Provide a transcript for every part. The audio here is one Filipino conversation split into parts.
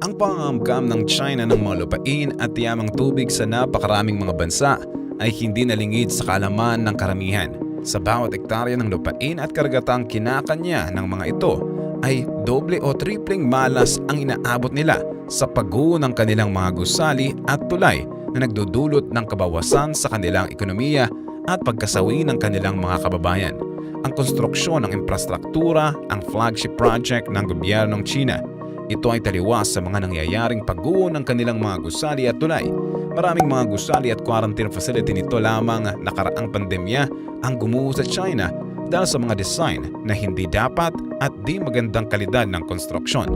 Ang pangangamkam ng China ng mga lupain at yamang tubig sa napakaraming mga bansa ay hindi nalingid sa kaalaman ng karamihan. Sa bawat ektarya ng lupain at karagatang kinakanya ng mga ito ay doble o tripleng malas ang inaabot nila sa pagguho ng kanilang mga gusali at tulay na nagdudulot ng kabawasan sa kanilang ekonomiya at pagkasawi ng kanilang mga kababayan. Ang konstruksyon ng imprastruktura ang flagship project ng gobyernong China. Ito ay taliwas sa mga nangyayaring pagguho ng kanilang mga gusali at tulay. Maraming mga gusali at quarantine facility nito lamang nakaraang pandemya ang gumuho sa China dahil sa mga design na hindi dapat at di magandang kalidad ng konstruksyon.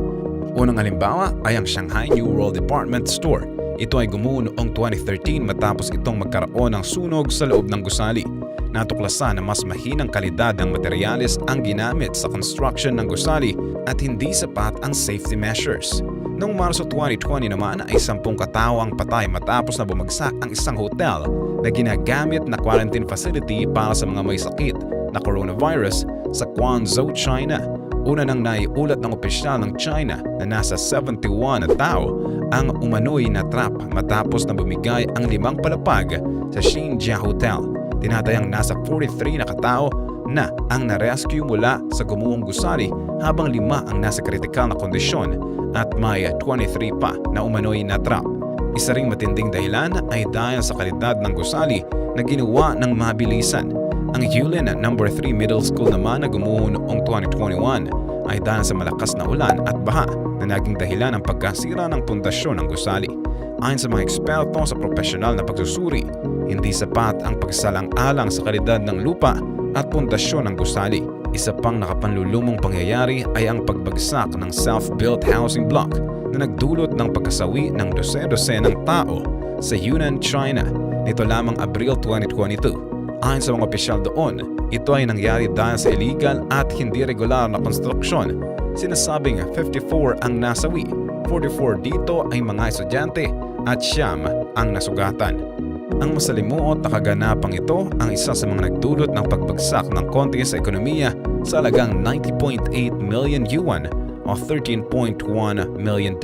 Unang halimbawa ay ang Shanghai New World Department Store. Ito ay gumuho noong 2013 matapos itong magkaroon ng sunog sa loob ng gusali. Natuklasan na mas mahinang kalidad ng materyales ang ginamit sa construction ng gusali at hindi sapat ang safety measures. Noong Marso 2020 naman ay 10 katao ang patay matapos na bumagsak ang isang hotel na ginagamit na quarantine facility para sa mga may sakit na coronavirus sa Guangzhou, China. Una nang naiulat ng opisyal ng China na nasa 71 na tao ang umano'y natrap matapos na bumigay ang 5 palapag sa Xinjia Hotel. Tinatayang nasa 43 na katao na ang na-rescue mula sa gumuhong gusali habang 5 ang nasa kritikal na kondisyon at may 23 pa na umano'y natrap. Isa ring matinding dahilan ay dahil sa kalidad ng gusali na ginawa ng mabilisan. Ang Yulin No. 3 Middle School naman na gumuho noong 2021 ay dahil sa malakas na ulan at baha na naging dahilan ng pagkasira ng pundasyon ng gusali. Ayon sa mga eksperto sa profesional na pagsusuri, hindi sapat ang pagsalang-alang sa kalidad ng lupa at pundasyon ng gusali. Isa pang nakapanlulumong pangyayari ay ang pagbagsak ng self-built housing block na nagdulot ng pagkasawi ng dose-dosenang tao sa Yunnan, China nito lamang Abril 2022. Ayon sa mga opisyal doon, ito ay nangyari dahil sa illegal at hindi regular na konstruksyon. Sinasabing 54 ang nasawi, 44 dito ay mga estudyante at 9 ang nasugatan. Ang masalimuot na kaganapang ito ang isa sa mga nagdulot ng pagbagsak ng konti sa ekonomiya sa halagang 90.8 million yuan o $13.1 million.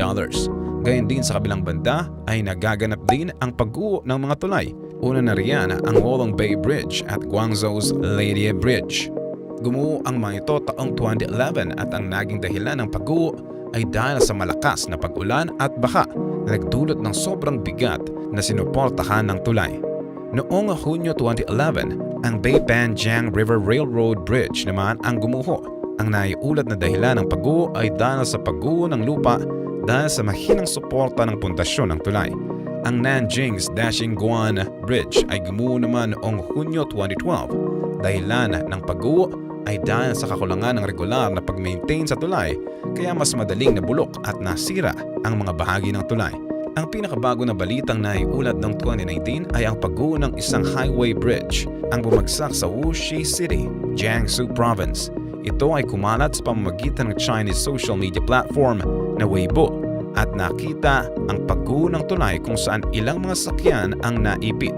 Gayun din sa kabilang banda ay nagaganap din ang pagguho ng mga tulay. Una na riyan ang Wolong Bay Bridge at Guangzhou's Lady Bridge. Gumuho ang mga ito taong 2011 at ang naging dahilan ng pagguho ay dahil sa malakas na pag-ulan at baha na nagdulot ng sobrang bigat na sinuportahan ng tulay. Noong Hunyo 2011, ang Beipanjiang River Railroad Bridge naman ang gumuho. Ang naiulat na dahilan ng pagguho ay dahil sa pagguho ng lupa dahil sa mahinang suporta ng pundasyon ng tulay. Ang Nanjing's Dashingguan Bridge ay gumuho naman noong Hunyo 2012. Dahilan ng pagguho ay dahil sa kakulangan ng regular na pag-maintain sa tulay kaya mas madaling nabulok at nasira ang mga bahagi ng tulay. Ang pinakabago na balitang naiulat ng 2019 ay ang pagguho ng isang highway bridge ang bumagsak sa Wuxi City, Jiangsu Province. Ito ay kumalat sa pamamagitan ng Chinese social media platform na Weibo at nakita ang pagguho ng tulay kung saan ilang mga sakyan ang naipit.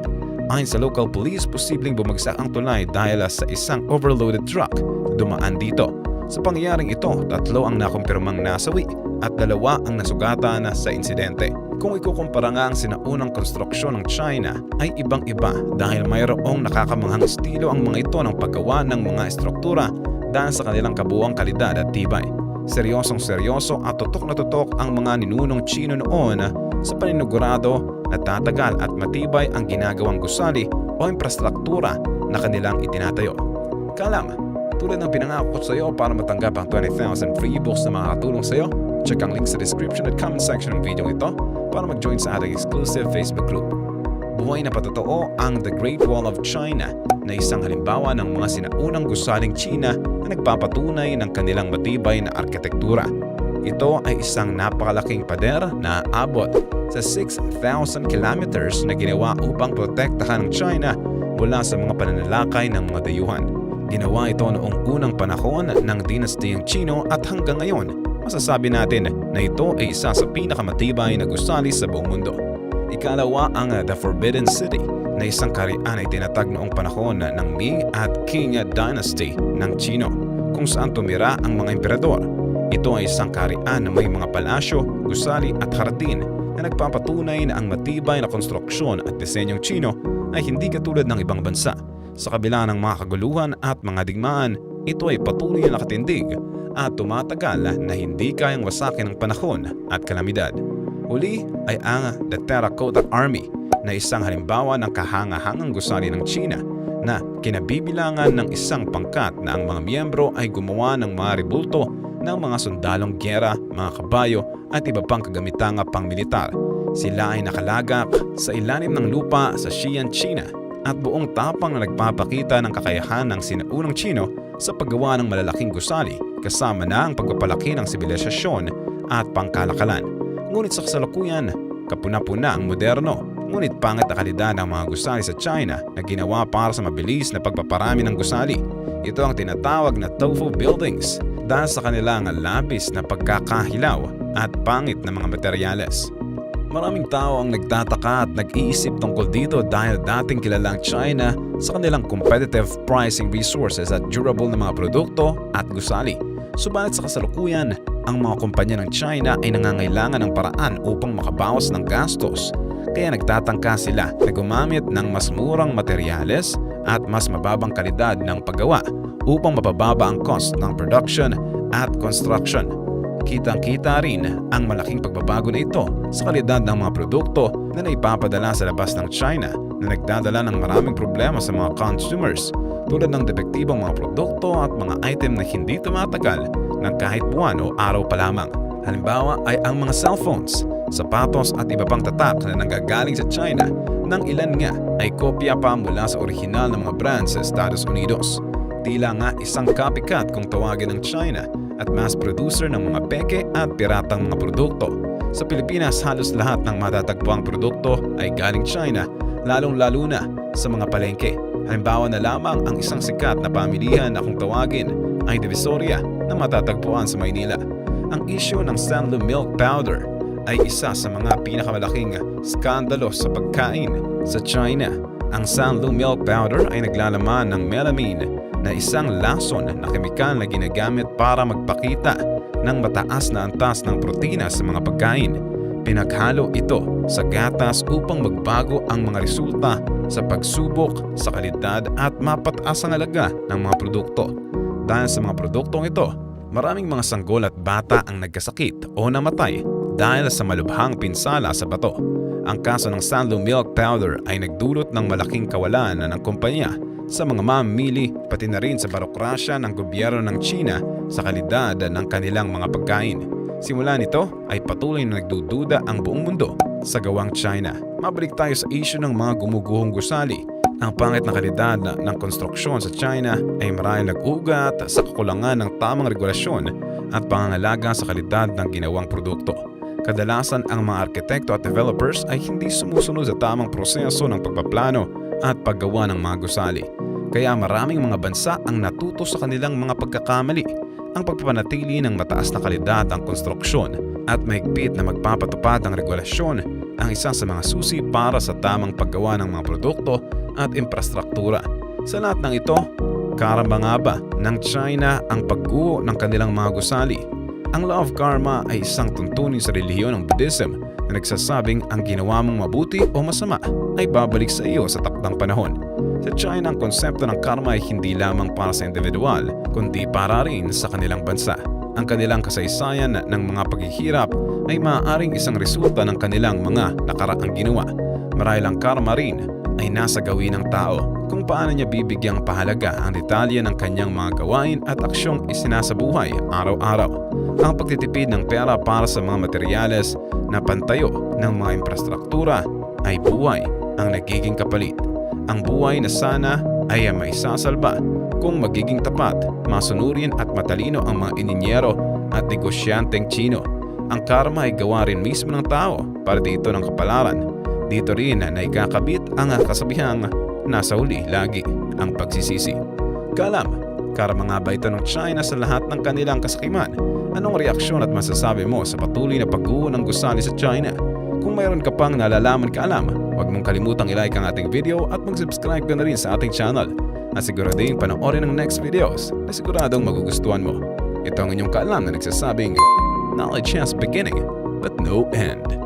Ayon sa local police, posibleng bumagsak ang tulay dahil sa isang overloaded truck na dumaan dito. Sa pangyayaring ito, 3 ang nakumpirmang nasawi at 2 ang nasugatan sa insidente. Kung ikukumpara nga ang sinaunang konstruksyon ng China ay ibang-iba dahil mayroong nakakamanghang estilo ang mga ito ng paggawa ng mga estruktura dahil sa kanilang kabuuang kalidad at tibay. Seryosong-seryoso at tutok na tutok ang mga ninunong Chino noon sa paninigurado na tatagal at matibay ang ginagawang gusali o imprastruktura na kanilang itinatayo. Kaalam, tulad ng pinangako ko sa iyo para matanggap ang 20,000 free ebooks na makakatulong sa iyo, check ang link sa description at comment section ng video ito para mag-join sa ating exclusive Facebook group. Buhay na patotoo ang The Great Wall of China na isang halimbawa ng mga sinaunang gusaling China na nagpapatunay ng kanilang matibay na arkitektura. Ito ay isang napakalaking pader na abot sa 6,000 kilometers na ginawa upang protektahan ng China mula sa mga pananalakay ng mga dayuhan. Ginawa ito noong unang panahon ng dinastiyang Chino at hanggang ngayon, masasabi natin na ito ay isa sa pinakamatibay na gusali sa buong mundo. Ikalawa ang The Forbidden City na isang kaharian ay tinatag noong panahon ng Ming at Qing Dynasty ng Chino kung saan tumira ang mga emperador. Ito ay isang kaharian na may mga palasyo, gusali at hardin na nagpapatunay na ang matibay na konstruksyon at disenyong Tsino ay hindi katulad ng ibang bansa. Sa kabila ng mga kaguluhan at mga digmaan, ito ay patuloy na nakatindig at tumatagal na hindi kayang wasakin ng panahon at kalamidad. Uli ay ang The Terracotta Army na isang halimbawa ng kahangahangang gusali ng China na kinabibilangan ng isang pangkat na ang mga miyembro ay gumawa ng mga rebulto ng mga sundalong gyera, mga kabayo at iba pang kagamitang pangmilitar. Sila ay nakalagak sa ilalim ng lupa sa Xi'an, China at buong tapang na nagpapakita ng kakayahan ng sinaunang Tsino sa paggawa ng malalaking gusali kasama na ang pagpapalaki ng sibilisasyon at pangkalakalan. Ngunit sa kasalukuyan, kapuna-puna ang moderno, ngunit pangit na kalidad ng mga gusali sa China na ginawa para sa mabilis na pagpaparami ng gusali. Ito ang tinatawag na tofu buildings dahil sa kanilang labis na pagkakahilaw at pangit na mga materyales. Maraming tao ang nagtataka at nag-iisip tungkol dito dahil dating kilalang China sa kanilang competitive pricing resources at durable na mga produkto at gusali. Subalit sa kasalukuyan, ang mga kumpanya ng China ay nangangailangan ng paraan upang makabawas ng gastos. Kaya nagtatangka sila na gumamit ng mas murang materyales at mas mababang kalidad ng paggawa upang mapababa ang cost ng production at construction. Kitang-kita rin ang malaking pagbabago na ito sa kalidad ng mga produkto na naipapadala sa labas ng China na nagdadala ng maraming problema sa mga consumers tulad ng depektibong mga produkto at mga item na hindi tumatagal ng kahit buwan o araw pa lamang. Halimbawa ay ang mga cellphones, sapatos at iba pang tatak na nanggagaling sa China nang ilan nga ay kopya pa mula sa orihinal ng mga brand sa Estados Unidos. Tila nga isang copycat kung tawagin ng China at mass producer ng mga peke at piratang mga produkto. Sa Pilipinas, halos lahat ng matatagpuang produkto ay galing China, lalong-lalo na sa mga palengke. Halimbawa na lamang ang isang sikat na pamilihan na kung tawagin ay Divisoria na matatagpuan sa Maynila. Ang issue ng Sanlu milk powder ay isa sa mga pinakamalaking skandalo sa pagkain sa China. Ang Sanlu milk powder ay naglalaman ng melamine na isang lason na kemikal na ginagamit para magpakita ng mataas na antas ng protina sa mga pagkain. Pinaghalo ito sa gatas upang magbago ang mga resulta sa pagsubok sa kalidad at mapataas ang halaga ng mga produkto. Dahil sa mga produktong ito, maraming mga sanggol at bata ang nagkasakit o namatay dahil sa malubhang pinsala sa bato. Ang kaso ng Sanlu milk powder ay nagdulot ng malaking kawalan ng kumpanya sa mga mamimili pati na rin sa barokrasya ng gobyerno ng China sa kalidad ng kanilang mga pagkain. Simula nito ay patuloy na nagdududa ang buong mundo sa gawang China. Mabalik tayo sa issue ng mga gumuguhong gusali. Ang pangit na kalidad ng konstruksyon sa China ay marahil nag-ugat sa kakulangan ng tamang regulasyon at pangangalaga sa kalidad ng ginawang produkto. Kadalasan ang mga arkitekto at developers ay hindi sumusunod sa tamang proseso ng pagpaplano at paggawa ng mga gusali. Kaya maraming mga bansa ang natuto sa kanilang mga pagkakamali. Ang pagpapanatili ng mataas na kalidad ng konstruksyon at mahigpit na magpapatupad ng regulasyon ang isa sa mga susi para sa tamang paggawa ng mga produkto at imprastruktura. Sa lahat ng ito, karamba nga ba ng China ang pagguho ng kanilang mga gusali? Ang law of karma ay isang tuntunin sa relihiyon ng Buddhism na nagsasabing ang ginawa mong mabuti o masama ay babalik sa iyo sa takdang panahon. Sa China, ang konsepto ng karma ay hindi lamang para sa individual, kundi para rin sa kanilang bansa. Ang kanilang kasaysayan ng mga paghihirap ay maaaring isang resulta ng kanilang mga nakaraang ginawa. Marahil ang karma rin ay nasa gawin ng tao kung paano niya bibigyang pahalaga ang detalye ng kanyang mga gawain at aksyong isinasabuhay araw-araw. Ang pagtitipid ng pera para sa mga materyales na pantayo ng mga infrastruktura ay buhay ang nagiging kapalit. Ang buhay na sana ay maisasalba kung magiging tapat, masunurin at matalino ang mga ininyero at negosyanteng Chino. Ang karma ay gawa rin mismo ng tao para dito ng kapalaran. Dito rin na ikakabit ang kasabihang nasa huli lagi ang pagsisisi. Kaalam, karma nga ba ito ng China sa lahat ng kanilang kasakiman? Anong reaksyon at masasabi mo sa patuloy na pagguho ng gusali sa China? Kung mayroon ka pang nalalaman Kaalam, huwag mong kalimutang i-like ang ating video at mag-subscribe ka na rin sa ating channel. At sigurading panoorin ang next videos na siguradong magugustuhan mo. Ito ang inyong Kaalam na nagsasabing, knowledge has beginning but no end.